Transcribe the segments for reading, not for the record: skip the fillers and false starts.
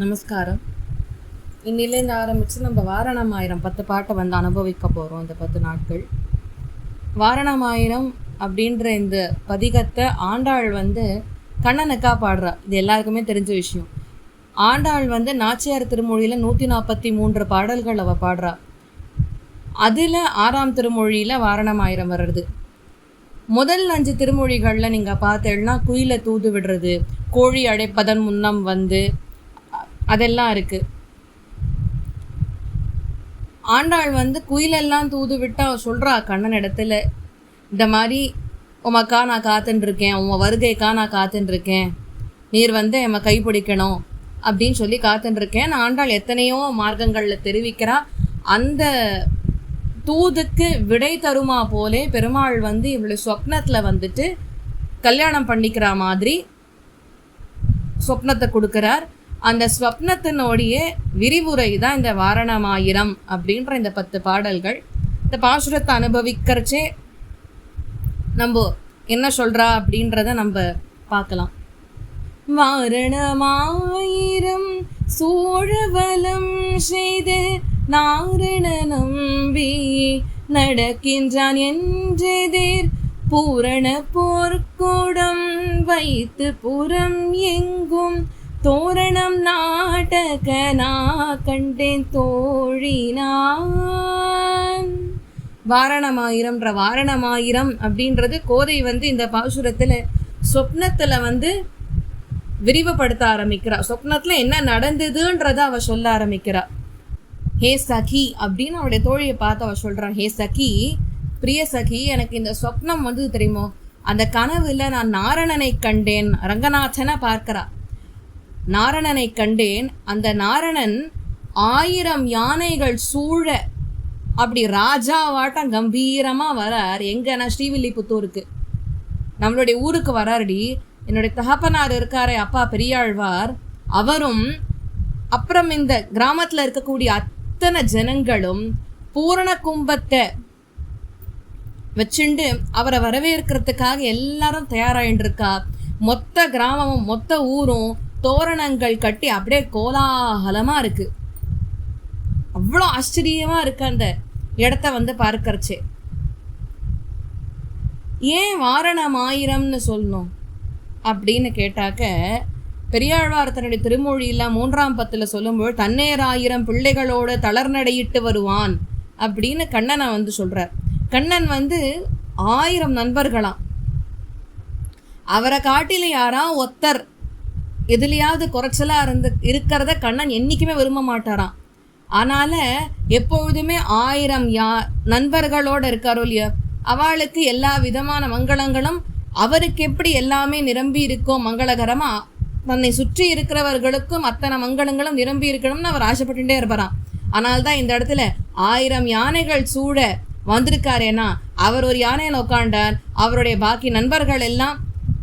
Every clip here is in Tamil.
நமஸ்காரம். இன்னிலேருந்து ஆரம்பித்து நம்ம வாரணமாயிரம் 10 பாட்டை அனுபவிக்க போகிறோம். இந்த 10 நாட்கள் வாரணமாயிரம் அப்படின்ற இந்த பதிகத்தை ஆண்டாள் கண்ணனுக்கா பாடுறா. இது எல்லாருக்குமே தெரிஞ்ச விஷயம். ஆண்டாள் நாச்சியார் திருமொழியில் 143 பாடல்கள் அவள் பாடுறா. அதில் 6ஆம் திருமொழியில் வாரணமாயிரம் வர்றது. முதல் 5 திருமொழிகளில் நீங்கள் பார்த்தேன்னா குயிலை தூது விடுறது, கோழி அடைப்பதன் முன்னம் அதெல்லாம் இருக்குது. ஆண்டாள் குயிலெல்லாம் தூது விட்டு அவள் சொல்கிறா கண்ணன் இடத்துல, இந்த மாதிரி உமக்கா நான் காத்துட்டுருக்கேன், உன் வருகைக்கா நான் காத்துட்டுருக்கேன், நீர் எம்மை கைப்பிடிக்கணும் அப்படின்னு சொல்லி காத்துட்டுருக்கேன். ஆண்டாள் எத்தனையோ மார்க்கங்களில் தெரிவிக்கிறா. அந்த தூதுக்கு விடை தருமா போலே பெருமாள் இவளை சொப்னத்தில் கல்யாணம் பண்ணிக்கிற மாதிரி சொப்னத்தை கொடுக்குறார். அந்த ஸ்வப்னத்தினோடைய விரிவுரை தான் இந்த வாரணமாயிரம் அப்படின்ற இந்த 10 பாடல்கள். இந்த பாசுரத்தை அனுபவிக்கிறச்சே நம்ம என்ன சொல்கிறா அப்படின்றத நம்ம பார்க்கலாம். வாரணமாயிரம் சூழவலம் செய்து நாரண நம்பி நடக்கின்றான் என்றெதிர் பூரண போர்க்கூடம் வைத்து புறம் எங்கும் தோரணம் நாடக கண்டேன் தோழினான். வாரணமாயிரம்ன்ற வாரணமாயிரம் அப்படின்றது கோதை இந்த பாசுரத்தில் சொப்னத்தில் விரிவுபடுத்த ஆரம்பிக்கிறா. சொப்னத்தில் என்ன நடந்ததுன்றத அவள் சொல்ல ஆரம்பிக்கிறா. ஹே சகி அப்படின்னு அவளுடைய தோழியை பார்த்து அவள் சொல்கிறான், ஹே சகி, பிரிய சகி, எனக்கு இந்த சொப்னம் தெரியுமோ, அந்த கனவுல நான் நாரணனை கண்டேன். ரங்கநாதனை பார்க்கிறா. நாரணனை கண்டேன். அந்த நாரணன் 1000 யானைகள் சூழ அப்படி ராஜாவாட்டம் கம்பீரமாக வரார். எங்கன்னா ஸ்ரீவில்லிபுத்தூருக்கு, நம்மளுடைய ஊருக்கு வராருடி. என்னுடைய தகப்பனார் இருக்காரே அப்பா பெரியாழ்வார், அவரும் அப்புறம் இந்த கிராமத்தில் இருக்கக்கூடிய அத்தனை ஜனங்களும் பூரண கும்பத்தை வச்சுண்டு அவரை வரவேற்கிறதுக்காக எல்லாரும் தயாராகிட்டு இருக்கா. மொத்த கிராமமும் மொத்த ஊரும் தோரணங்கள் கட்டி அப்படியே கோலாகலமாக இருக்குது. அவ்வளோ ஆச்சரியமாக இருக்குது அந்த இடத்த பார்க்கறச்சே. ஏன் வாரணமாயிரம்னு சொல்லணும் அப்படின்னு கேட்டாக்க, பெரியாழ்வார் தன்னுடைய திருமொழியில் 3ஆம் பத்தில் சொல்லும்போது தன்னேராயிரம் பிள்ளைகளோடு தளர்நடையிட்டு வருவான் அப்படின்னு கண்ணனை சொல்கிறார். கண்ணன் 1000 நண்பர்களாம். அவரை காட்டில யாரா ஒத்தர் எதுலையாவது குறைச்சலாக இருக்கிறத கண்ணன் என்றைக்குமே விரும்ப மாட்டாராம். அதனால் எப்பொழுதுமே 1000 நண்பர்களோடு இருக்காரோ இல்லையா, அவளுக்கு எல்லா விதமான மங்களங்களும் அவருக்கு எப்படி எல்லாமே நிரம்பி இருக்கோ மங்களகரமாக, தன்னை சுற்றி இருக்கிறவர்களுக்கும் அத்தனை மங்களங்களும் நிரம்பி இருக்கணும்னு அவர் ஆசைப்பட்டுட்டே இருப்பாராம். ஆனால் தான் இந்த இடத்துல 1000 யானைகள் சூழ வந்திருக்காரேனா, அவர் ஒரு யானையில் உட்காண்டார், அவருடைய பாக்கி நண்பர்கள் எல்லாம்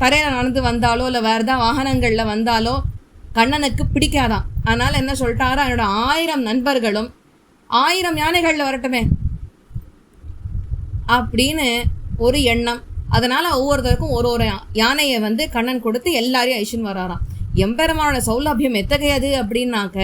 தரையில் நடந்து வந்தாலோ இல்லை வேறு தான் வாகனங்களில் வந்தாலோ கண்ணனுக்கு பிடிக்காதான். அதனால் என்ன சொல்லிட்டாரோ, என்னோட 1000 நண்பர்களும் 1000 யானைகளில் வரட்டுமே அப்படின்னு ஒரு எண்ணம். அதனால் ஒவ்வொருத்தருக்கும் ஒரு யானையை கண்ணன் கொடுத்து எல்லாரையும் ஐஷன் வராராம். எம்பெருமானோட சௌலபியம் எத்தகையது அப்படின்னாக்க,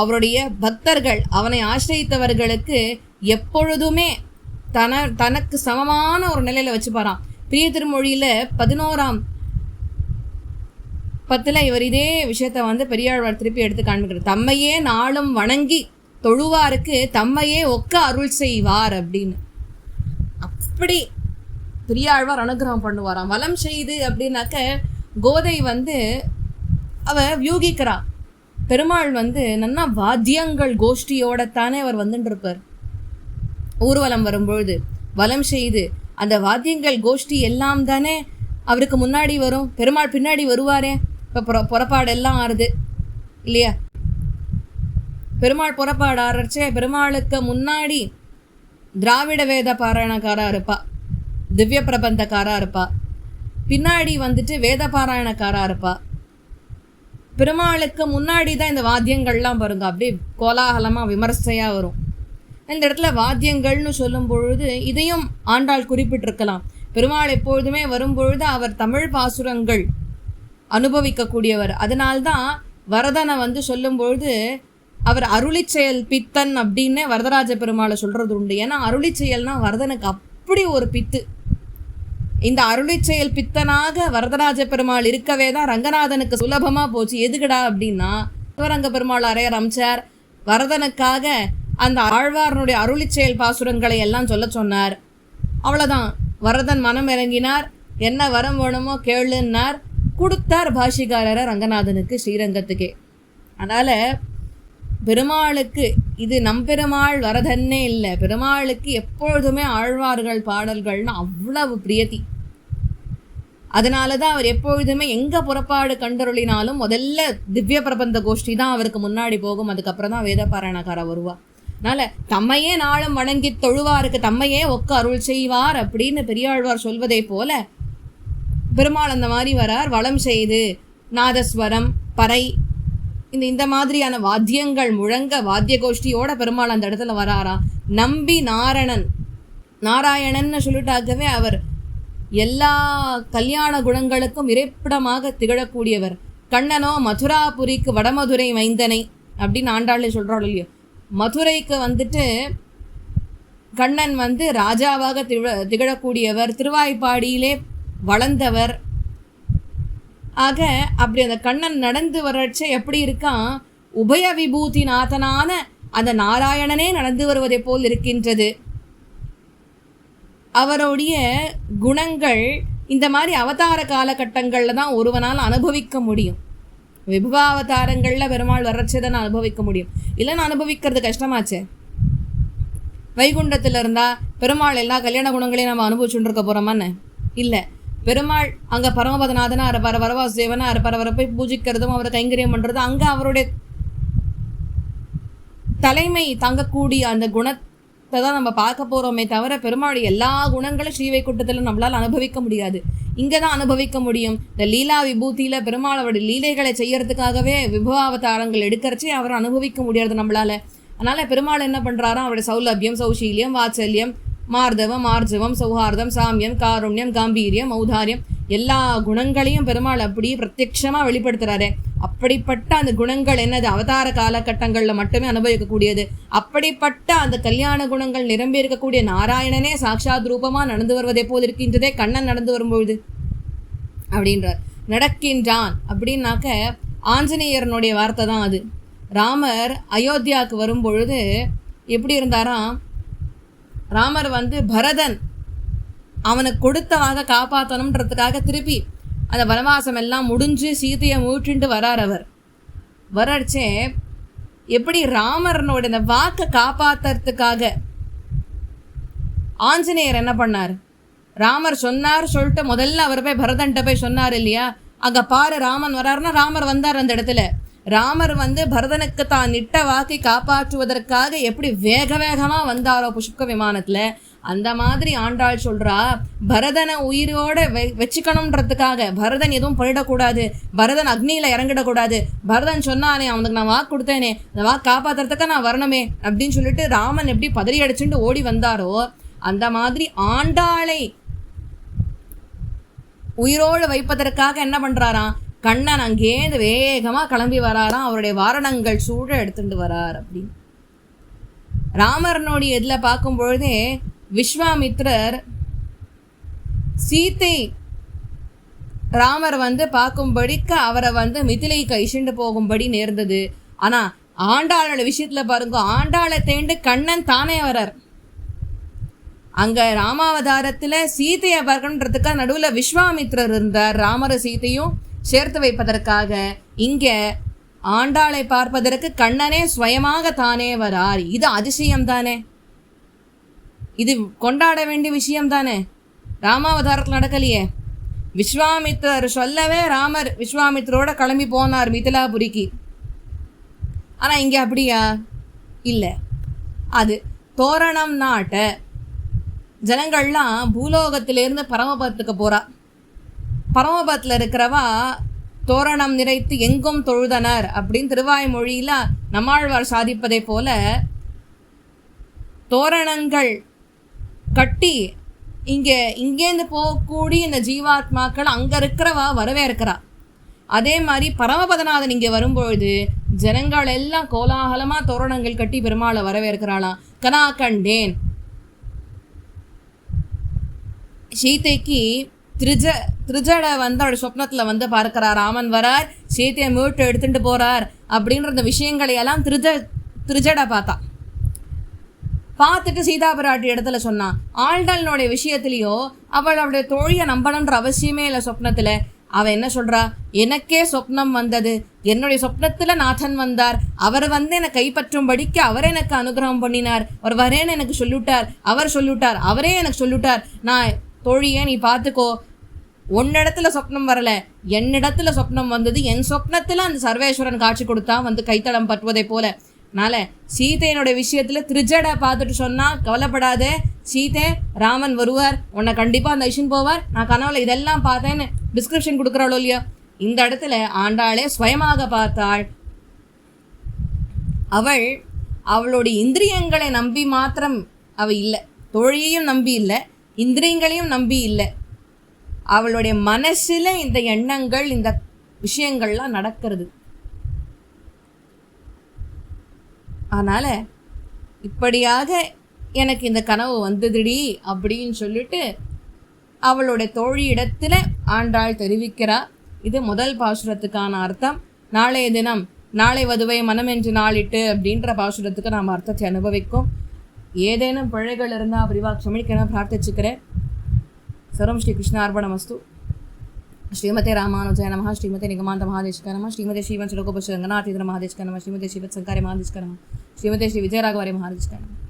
அவருடைய பக்தர்கள் அவனை ஆசிரியத்தவர்களுக்கு எப்பொழுதுமே தனக்கு சமமான ஒரு நிலையில் வச்சுப்பாராம். பிரிய திருமொழியில் 11ஆம் பத்தில் இவர் இதே விஷயத்தை பெரியாழ்வார் திருப்பி எடுத்து காண்பிக்கிறார். தம்மையே நாளும் வணங்கி தொழுவாருக்கு தம்மையே ஒக்க அருள் செய்வார் அப்படின்னு. அப்படி பெரியாழ்வார் அனுகிரகம் பண்ணுவாராம். வலம் செய்து அப்படின்னாக்க கோதை அவ வியூகிக்கிறா. பெருமாள் நன்னா வாத்தியங்கள் கோஷ்டியோடத்தானே அவர் இருப்பார். ஊர்வலம் வரும்பொழுது வலம் செய்து அந்த வாத்தியங்கள் கோஷ்டி எல்லாம் தானே அவருக்கு முன்னாடி வரும். பெருமாள் பின்னாடி வருவாரே. இப்போ புறப்பாடு எல்லாம் ஆறுது இல்லையா, பெருமாள் புறப்பாடு ஆறச்சே பெருமாளுக்கு முன்னாடி திராவிட வேத பாராயணக்காரா இருப்பா, திவ்ய பிரபந்தக்காரா இருப்பா, பின்னாடி வேத பாராயணக்காரா இருப்பா. பெருமாளுக்கு முன்னாடி தான் இந்த வாத்தியங்கள்லாம் பாருங்க அப்படியே கோலாகலமாக விமர்சையாக வரும். இந்த இடத்துல வாத்தியங்கள்னு சொல்லும் பொழுது இதையும் ஆண்டாள் குறிப்பிட்டிருக்கலாம். பெருமாள் எப்பொழுதுமே வரும்பொழுது அவர் தமிழ் பாசுரங்கள் அனுபவிக்கக்கூடியவர். அதனால்தான் வரதனை வந்து சொல்லும்பொழுது அவர் அருளிச்செயல் பித்தன் அப்படின்னு வரதராஜ பெருமாளை சொல்கிறது உண்டு. ஏன்னா அருளிச்செயல்னா வரதனுக்கு அப்படி ஒரு பித்து. இந்த அருளிச்செயல் பித்தனாக வரதராஜ பெருமாள் இருக்கவே தான் ரங்கநாதனுக்கு சுலபமாக போச்சு. எதுக்குடா அப்படின்னா சிவரங்க பெருமாள் அரையர் அமைச்சார், வரதனுக்காக அந்த ஆழ்வாரனுடைய அருளிச்செயல் பாசுரங்களை எல்லாம் சொல்ல சொன்னார். அவ்வளோதான், வரதன் மனம் இறங்கினார், என்ன வரம் வேணுமோ கேளுன்னார், கொடுத்தார் பாஷிகாரரை ரங்கநாதனுக்கு ஸ்ரீரங்கத்துக்கே. அதனால் பெருமாளுக்கு இது நம்பெருமாள் வரதன்னே இல்லை, பெருமாளுக்கு எப்பொழுதுமே ஆழ்வார்கள் பாடல்கள்னு அவ்வளவு பிரியத்தி. அதனால தான் அவர் எப்பொழுதுமே எங்கே புறப்பாடு கண்டருளினாலும் முதல்ல திவ்ய பிரபந்த கோஷ்டி தான் அவருக்கு முன்னாடி போகும், அதுக்கப்புறம் தான் வேதபாராயணக்கார வருவா. அதனால தம்மையே நாளும் வணங்கி தொழுவாருக்கு தம்மையே ஒக்க அருள் செய்வார் அப்படின்னு பெரியாழ்வார் சொல்வதை போல பெருமாள் அந்த மாதிரி வரார். வளம் செய்து நாதஸ்வரம் பறை இந்த மாதிரியான வாத்தியங்கள் முழங்க வாத்திய கோஷ்டியோட பெருமாள் அந்த இடத்துல வராராம். நம்பி நாராயணன்னு சொல்லிட்டாகவே அவர் எல்லா கல்யாண குணங்களுக்கும் இறைப்பிடமாக திகழக்கூடியவர். கண்ணனோ மதுராபுரிக்கு வடமதுரை மைந்தனை அப்படின்னு ஆண்டாளே சொல்கிறாள் இல்லையோ. மதுரைக்கு வந்துட்டு கண்ணன் வந்து ராஜாவாக திகழக்கூடியவர், திருவாய்ப்பாடியிலே வளர்ந்தவர். ஆக அப்படி அந்த கண்ணன் நடந்து வர்றச்ச எப்படி இருக்கான், உபய விபூதி நாதனான அந்த நாராயணனே நடந்து வருவதை போல் இருக்கின்றது. அவருடைய குணங்கள் இந்த மாதிரி அவதார காலகட்டங்களில் தான் ஒருவனால் அனுபவிக்க முடியும். விபவாவதாரங்களில் பெருமாள் வர்றச்சதான் அனுபவிக்க முடியும், இல்லைன்னா அனுபவிக்கிறது கஷ்டமாச்சே. வைகுண்டத்தில் இருந்தால் பெருமாள் எல்லா கல்யாண குணங்களையும் நம்ம அனுபவிச்சுட்டு இருக்க போகிறோமான்னு இல்லை. பெருமாள் அங்கே பரமபதநாதனாக இருப்பார், வரவாசுதேவனாக இருப்பார், அவரை போய் பூஜிக்கிறதும் அவரை கைங்கரியம் பண்ணுறதும் அங்கே அவருடைய தலைமை தங்கக்கூடிய அந்த குணத்தை தான் நம்ம பார்க்க போகிறோமே தவிர பெருமாள் எல்லா குணங்களும் ஸ்ரீவைகுண்டத்தில் நம்மளால் அனுபவிக்க முடியாது. இங்கே தான் அனுபவிக்க முடியும். இந்த லீலா விபூதியில் பெருமாள் அவருடைய லீலைகளை செய்யறதுக்காகவே விபவாவதாரங்கள் எடுக்கிறச்சே அவரை அனுபவிக்க முடியாது நம்மளால். அதனால் பெருமாள் என்ன பண்ணுறாரோ அவருடைய சௌலபியம் சௌஷீல்யம் வாத்சல்யம் மார்தவம் மார்ஜவம் சௌஹார்தம் சாமியம் காருண்யம் காம்பீரியம் ஔதாரியம் எல்லா குணங்களையும் பெருமாள் அப்படியே பிரத்யட்சமாக வெளிப்படுத்துகிறாரு. அப்படிப்பட்ட அந்த குணங்கள் என்னது அவதார காலகட்டங்களில் மட்டுமே அனுபவிக்கக்கூடியது. அப்படிப்பட்ட அந்த கல்யாண குணங்கள் நிரம்பி இருக்கக்கூடிய நாராயணனே சாட்சாத் ரூபமாக நடந்து வருவதை போல் இருக்கின்றதே கண்ணன் நடந்து வரும்பொழுது அப்படின்றார். நடக்கின்றான் அப்படின்னாக்க ஆஞ்சநேயரனுடைய வார்த்தை தான் அது. ராமர் அயோத்தியாவுக்கு வரும்பொழுது எப்படி இருந்தாராம், ராமர் வந்து பரதன் அவனுக்கு கொடுத்தவாக காப்பாற்றணுன்றதுக்காக திருப்பி அந்த வனவாசம் எல்லாம் முடிஞ்சு சீதையை மீட்டுண்டு வரார். அவர் வரச்சே எப்படி ராமரனோட இந்த வாக்கை காப்பாற்றுறதுக்காக ஆஞ்சநேயர் என்ன பண்ணார், ராமர் சொன்னார் சொல்லிட்டு முதல்ல அவர் போய் பரதன்ட்ட போய் சொன்னார் இல்லையா, அங்கே பாரு ராமன் வராருன்னா ராமர் வந்தார் அந்த இடத்துல. ராமர் வந்து பரதனுக்கு தான் நிட்ட வாக்கை காப்பாற்றுவதற்காக எப்படி வேக வேகமாக வந்தாரோ புஷ்பக விமானத்தில், அந்த மாதிரி ஆண்டாள் சொல்கிறா பரதனை உயிரோடு வச்சுக்கணுன்றதுக்காக. பரதன் எதுவும் பண்ணிடக்கூடாது, பரதன் அக்னியில் இறங்கிடக்கூடாது, பரதன் சொன்னானே அவனுக்கு நான் வாக்கு கொடுத்தேனே அந்த வாக்கு காப்பாற்றுறதுக்காக நான் வரணுமே அப்படின்னு சொல்லிட்டு ராமன் எப்படி பதறி அடிச்சுட்டு ஓடி வந்தாரோ அந்த மாதிரி ஆண்டாளை உயிரோடு வைப்பதற்காக என்ன பண்ணுறாராம், கண்ணன் அங்கேருந்து வேகமாக கிளம்பி வராராம், அவருடைய வாரணங்கள் சூழ எடுத்துட்டு வரார். அப்படின்னு ராமரனுடைய இதில் பார்க்கும் பொழுதே விஸ்வாமித்ரர் சீத்தை ராமர் வந்து பார்க்கும்படிக்கு அவரை வந்து மிதிலைக்கு இஷிண்டு போகும்படி நேர்ந்தது. ஆனால் ஆண்டாளோட விஷயத்தில் பாருங்க, ஆண்டாளை தேண்டு கண்ணன் தானே வரார். அங்கே ராமாவதாரத்தில் சீத்தையை பார்க்கணுன்றதுக்காக நடுவில் விஸ்வாமித்ரர் இருந்தார், ராமரை சீத்தையும் சேர்த்து வைப்பதற்காக. இங்கே ஆண்டாளை பார்ப்பதற்கு கண்ணனே சுயமாக தானே வரார். இது அதிசயம் தானே, இது கொண்டாட வேண்டிய விஷயம் தானே. ராமாவதாரத்தில் நடக்கலையே, விஸ்வாமித்ரர் சொல்லவே ராமர் விஸ்வாமித்ரோட கிளம்பி போனார் மிதிலாபுரிக்கு. ஆனால் இங்கே அப்படியா இல்லை. அது தோரணம் நாட்ட ஜனங்கள்லாம் பூலோகத்திலேருந்து பரமபதத்துக்கு போகிறா. பரமபதத்தில் இருக்கிறவா தோரணம் நிறைத்து எங்கும் தொழுதனர் அப்படின்னு திருவாய்மொழியில் நம்மாழ்வார் சாதிப்பதை போல தோரணங்கள் கட்டி இங்கேருந்து போகக்கூடிய இந்த ஜீவாத்மாக்கள் அங்கே இருக்கிறவா வரவே இருக்கிறா. அதே மாதிரி பரமபதநாதன் இங்கே வரும்பொழுது ஜனங்கள் எல்லாம் கோலாகலமாக தோரணங்கள் கட்டி பெருமாளை வரவேற்கிறாளாம். கனா கண்டேன். சீதைக்கு திருஜடை வந்து அவருடைய சொப்னத்தில் வந்து பார்க்கிறார். ராமன் வரார், சீதையை மீட்டு எடுத்துட்டு போகிறார் அப்படின்ற இந்த விஷயங்களையெல்லாம் திருஜடை பார்த்துட்டு சீதா பிராட்டி இடத்துல சொன்னான். ஆண்டாளனுடைய விஷயத்துலையோ அவளுடைய தோழியை நம்பணுன்ற அவசியமே இல்லை. சொப்னத்தில் அவன் என்ன சொல்கிறா, எனக்கே சொப்னம் வந்தது, என்னுடைய சொப்னத்தில் நாதன் வந்தார், அவர் வந்து என்னை கைப்பற்றும்படிக்கு அவர் எனக்கு அனுகிரகம் பண்ணினார், அவர் வரேன்னு எனக்கு சொல்லிவிட்டார், அவர் சொல்லிவிட்டார், அவரே எனக்கு சொல்லிவிட்டார், நான் தோழியே நீ பார்த்துக்கோ, உன்னிடத்துல சொப்னம் வரல, என்னிடத்துல சொப்னம் வந்தது, என் சொப்னத்தில் அந்த சர்வேஸ்வரன் காட்சி கொடுத்தா வந்து கைத்தளம் பற்றுவதை போல. அதனால சீதையனுடைய விஷயத்துல திருஜடை பார்த்துட்டு சொன்னா, கவலைப்படாதே சீதை, ராமன் வருவார், உன்னை கண்டிப்பா அந்த ஐஷன் போவார், நான் கனவுல இதெல்லாம் பார்த்தேன்னு டிஸ்கிரிப்ஷன் கொடுக்குறாளோ இல்லையோ. இந்த இடத்துல ஆண்டாளே சுயமாக பார்த்தாள். அவளுடைய இந்திரியங்களை நம்பி மாத்திரம் அவ இல்லை, தோழியையும் நம்பி இல்லை, இந்திரியங்களையும் நம்பி இல்லை, அவளுடைய மனசுல இந்த எண்ணங்கள் இந்த விஷயங்கள்லாம் நடக்கிறது. அதனால் இப்படியாக எனக்கு இந்த கனவு வந்ததுடி அப்படின்னு சொல்லிட்டு அவளுடைய தோழியிடத்தில் ஆண்டாள் தெரிவிக்கிறார். இது முதல் பாசுரத்துக்கான அர்த்தம். நாளைய தினம் நாளை வதுவை மனமென்று நாளிட்டு அப்படின்ற பாசுரத்துக்கு நாம் அர்த்தத்தை அனுபவிக்கும். ஏதேனும் பிழைகள் இருந்தால் விரிவாக க்ஷமிக்கணும் பிரார்த்திச்சுக்கிறேன். சர்வம் ஸ்ரீ கிருஷ்ணார்பணமஸ்து. ஸ்ரீமதே ராமானுஜாய நமः. ஸ்ரீமதே நிகமாந்த மகாதேசிகாய நமः. ஸ்ரீமதே ஸ்ரீவன் சுலோகோபஸ்ரீ ரங்கநாதீந்திர மகாதேசிகாய நமः. ஸ்ரீமதே ஸ்ரீவத் சங்காரிய மகாதேசிகாய நமः. ஸ்ரீமதே ஸ்ரீ விஜயராகவாரிய மகாதேசிகாய நமः.